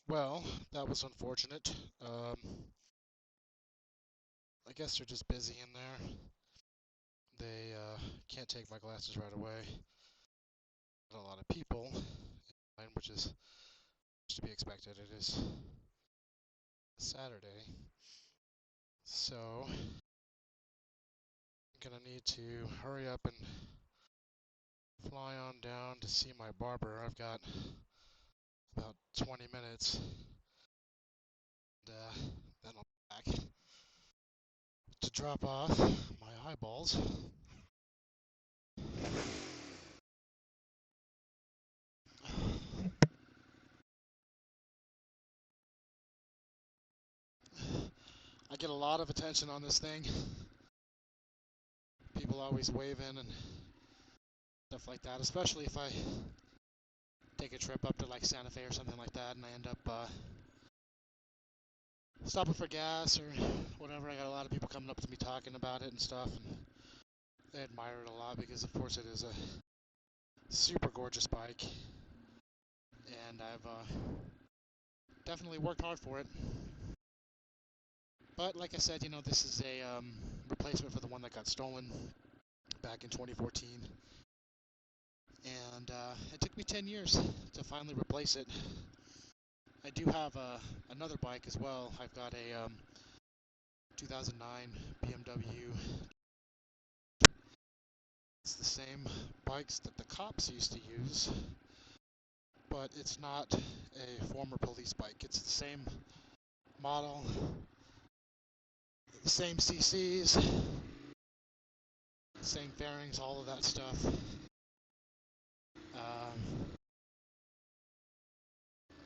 Well, that was unfortunate. I guess they're just busy in there. They can't take my glasses right away. Not a lot of people, which is to be expected. It is Saturday, so I'm gonna need to hurry up and fly on down to see my barber. I've got about 20 minutes, and then I'll be back to drop off my eyeballs. I get a lot of attention on this thing. People always wave in and stuff like that, especially if I take a trip up to like Santa Fe or something like that and I end up stopping for gas or whatever. I got a lot of people coming up to me talking about it and stuff, and they admire it a lot because of course it is a super gorgeous bike, and I've definitely worked hard for it. But like I said, you know, this is a replacement for the one that got stolen back in 2014. And it took me 10 years to finally replace it. I do have another bike as well. I've got a 2009 BMW. It's the same bikes that the cops used to use, but it's not a former police bike. It's the same model, the same CCs, same fairings, all of that stuff.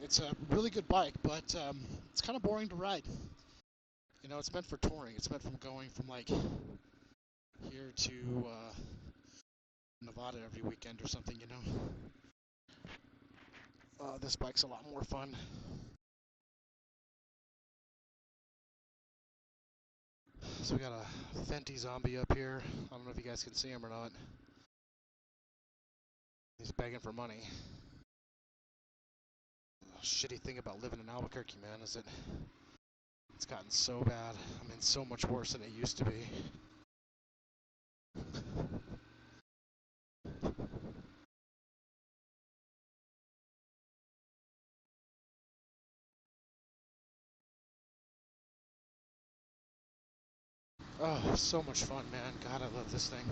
It's a really good bike, but it's kind of boring to ride. You know, it's meant for touring. It's meant from going from like here to Nevada every weekend or something, you know. This bike's a lot more fun. So we got a Fenty zombie up here. I don't know if you guys can see him or not. He's begging for money. The shitty thing about living in Albuquerque, man, is that it's gotten so bad. I mean, so much worse than it used to be. Oh, so much fun, man. God, I love this thing.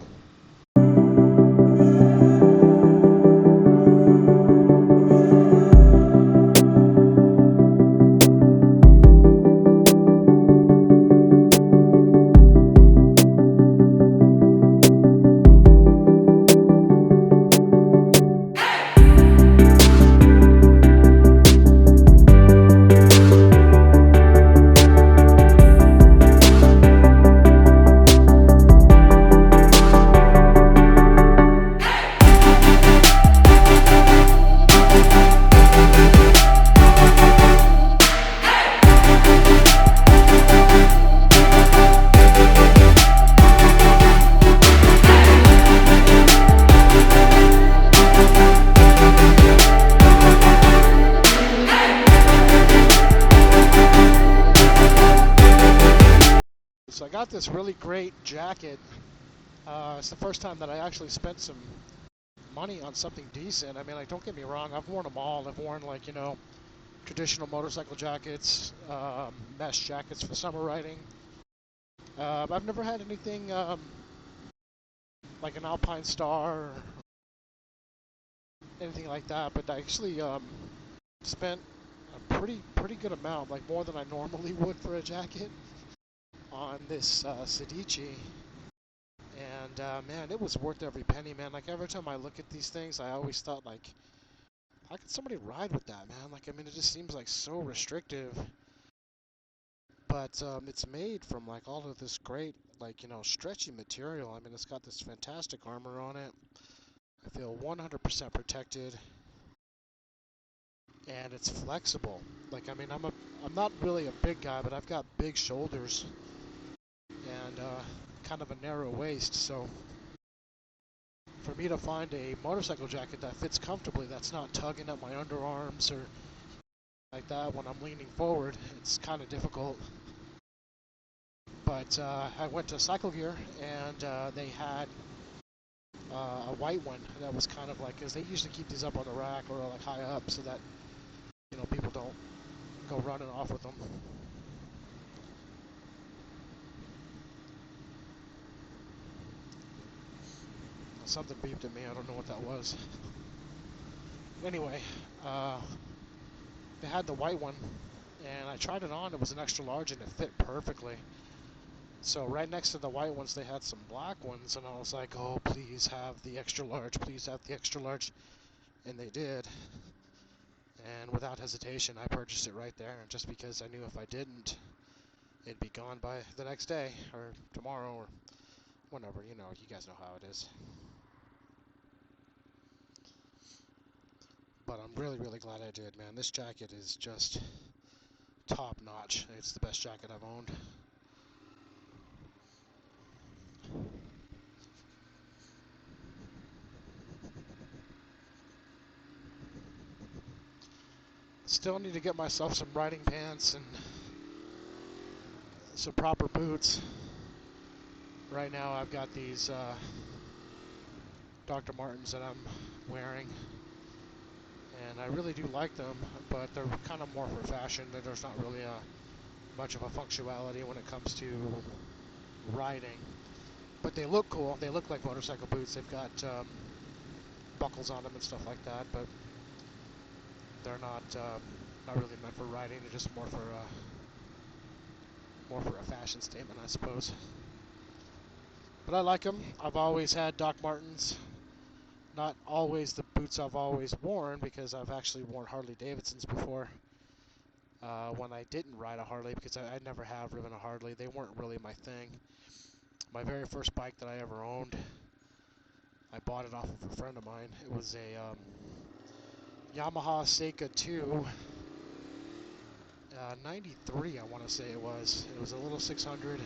So I got this really great jacket. It's the first time that I actually spent some money on something decent. I mean, like, don't get me wrong, I've worn them all. I've worn, like, you know, traditional motorcycle jackets, mesh jackets for summer riding. I've never had anything like an Alpine Star or anything like that, but I actually spent a pretty good amount, like more than I normally would for a jacket, on this Sedici. And man, it was worth every penny, man. Like every time I look at these things, I always thought, like, how could somebody ride with that, man? Like, I mean, it just seems like so restrictive. But it's made from like all of this great, like, you know, stretchy material. I mean, it's got this fantastic armor on it. I feel 100% protected, and it's flexible. Like, I mean, I'm not really a big guy, but I've got big shoulders and kind of a narrow waist, so for me to find a motorcycle jacket that fits comfortably, that's not tugging at my underarms or like that when I'm leaning forward. It's kind of difficult. But I went to Cycle Gear, and they had a white one that was kind of like, because they usually keep these up on the rack or like high up so that, you know, people don't go running off with them. Something beeped at me. I don't know what that was. Anyway, they had the white one, and I tried it on. It was an extra large, and it fit perfectly. So right next to the white ones, they had some black ones, and I was like, oh, please have the extra large. Please have the extra large. And they did. And without hesitation, I purchased it right there. And just because I knew if I didn't, it'd be gone by the next day, or tomorrow, or whenever. You know, you guys know how it is. But I'm really, really glad I did, man. This jacket is just top notch. It's the best jacket I've owned. Still need to get myself some riding pants and some proper boots. Right now I've got these Dr. Martens that I'm wearing, and I really do like them, but they're kind of more for fashion. There's not really much of a functionality when it comes to riding, but they look cool. They look like motorcycle boots. They've got buckles on them and stuff like that, but they're not really meant for riding. They're just more for a fashion statement, I suppose. But I like them. I've always had Doc Martens. Not always the boots I've always worn, because I've actually worn Harley Davidsons before when I didn't ride a Harley, because I never have ridden a Harley. They weren't really my thing. My very first bike that I ever owned, I bought it off of a friend of mine. It was a Yamaha Seika 2, 93, I want to say it was. It was a little 600,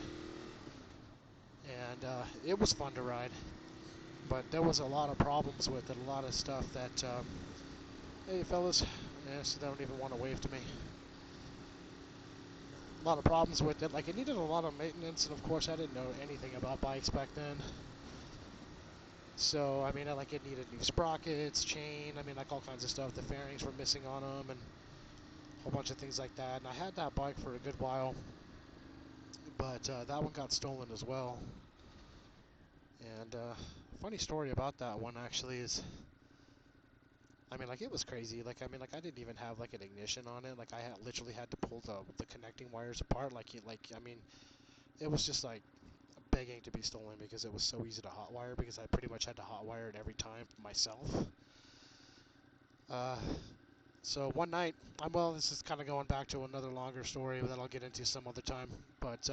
and it was fun to ride. But there was a lot of problems with it, a lot of stuff that, hey fellas, so they don't even want to wave to me. A lot of problems with it, like it needed a lot of maintenance, and of course I didn't know anything about bikes back then. So, I mean, like it needed new sprockets, chain, I mean, like all kinds of stuff. The fairings were missing on them, and a whole bunch of things like that. And I had that bike for a good while, but that one got stolen as well. And funny story about that one actually is, I mean, like it was crazy. Like, I mean, like I didn't even have like an ignition on it. Like I literally had to pull the connecting wires apart. I mean, it was just like begging to be stolen because it was so easy to hotwire, because I pretty much had to hotwire it every time myself. Uh, so one night, well, this is kind of going back to another longer story that I'll get into some other time. But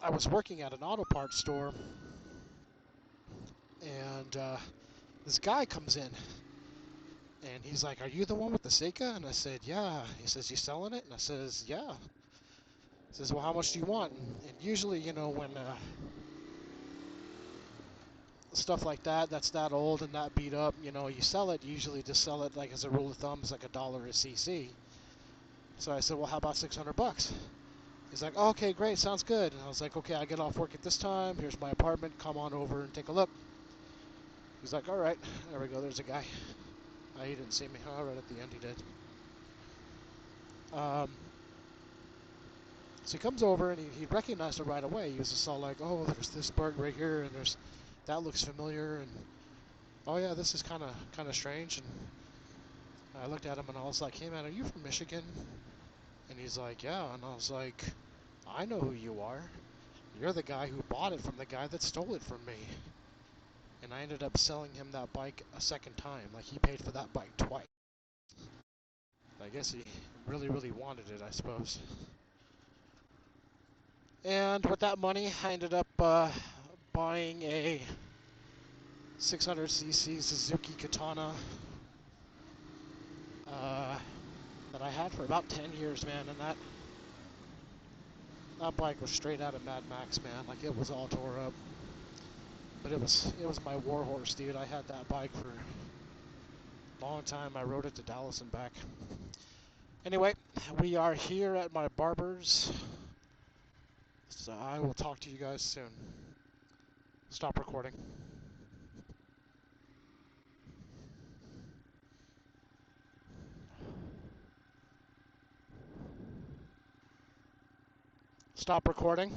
I was working at an auto parts store, and this guy comes in, and he's like, "Are you the one with the Seika?" And I said, "Yeah." He says, "You selling it?" And I says, "Yeah." He says, "Well, how much do you want?" And usually, you know, when stuff like that, that's that old and that beat up, you know, you sell it, you usually just sell it, like as a rule of thumb, it's like $1 a cc. So I said, "Well, how about 600 bucks?" He's like, "Oh, okay, great, sounds good." And I was like, "Okay, I get off work at this time. Here's my apartment. Come on over and take a look." He's like, "All right." There we go. There's a guy. He didn't see me. Oh, right at the end he did. So he comes over, and he recognized it right away. He was just all like, "Oh, there's this bird right here, and there's that looks familiar, and oh yeah, this is kind of strange." And I looked at him, and I was like, "Hey man, are you from Michigan?" And he's like, "Yeah." And I was like, "I know who you are. You're the guy who bought it from the guy that stole it from me." And I ended up selling him that bike a second time. Like, he paid for that bike twice. I guess he really, really wanted it, I suppose. And with that money, I ended up buying a 600cc Suzuki Katana that I had for about 10 years, man. And that bike was straight out of Mad Max, man. Like, it was all tore up. But it was my war horse, dude. I had that bike for a long time. I rode it to Dallas and back. Anyway, we are here at my barber's. So I will talk to you guys soon. Stop recording. Stop recording.